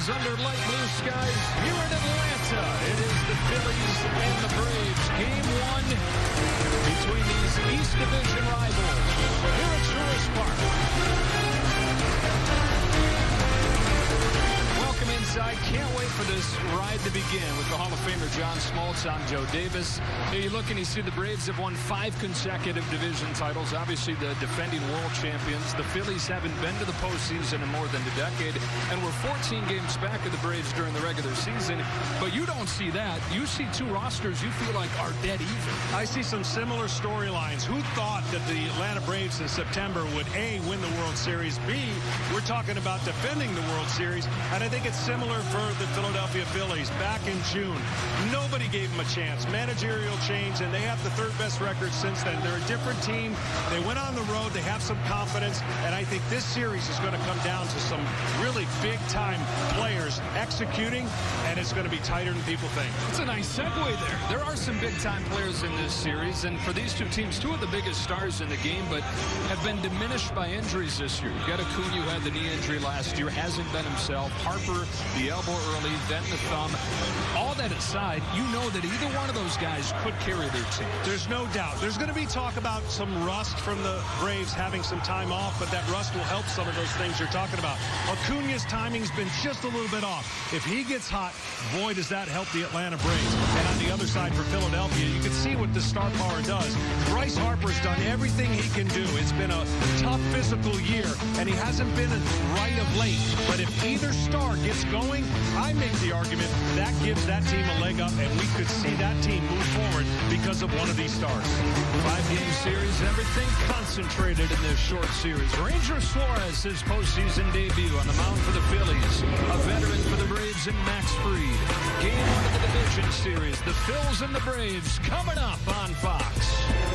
begins under light blue skies here in Atlanta. It is the Phillies and the Braves. Game one between these East Division rivals here at Truist Park. Welcome inside. Can't wait for this ride to begin with the Hall of Famer John Smoltz. I'm Joe Davis. Here you look and you see the Braves have won 5 consecutive division titles. Obviously the defending world champions. The Phillies haven't been to the postseason in more than a decade, and we're 14 games back of the Braves during the regular season. But you don't see that. You see two rosters you feel like are dead even. I see some similar storylines. Who thought that the Atlanta Braves in September would A, win the World Series, B, we're talking about defending the World Series, and I think it's similar for the Philadelphia Phillies back in June. Nobody gave them a chance. Managerial change, and they have the third best record since then. They're a different team. They went on the road. They have some confidence, and I think this series is going to come down to some really big-time players executing, and it's going to be tighter than people think. It's a nice segue there. There are some big-time players in this series, and for these two teams, two of the biggest stars in the game, but have been diminished by injuries this year. You've got Acuna, who had the knee injury last year, hasn't been himself. Harper, the elbow early, then the thumb. All that aside, you know that either one of those guys could carry their team. There's no doubt. There's going to be talk about some rust from the Braves having some time off, but that rust will help some of those things you're talking about. Acuna's timing's been just a little bit off. If he gets hot, boy, does that help the Atlanta Braves. And on the other side for Philadelphia, you can see what the star power does. Bryce Harper's done everything he can do. It's been a tough physical year, and he hasn't been right of late. But if either star gets going, I make the argument that gives that team a leg up, and we could see that team move forward because of one of these stars. 5-game series, everything concentrated in this short series. Ranger Suarez, his postseason debut on the mound for the Phillies. A veteran for the Braves in Max Fried. Game one of the division series, the Phils and the Braves, coming up on Fox.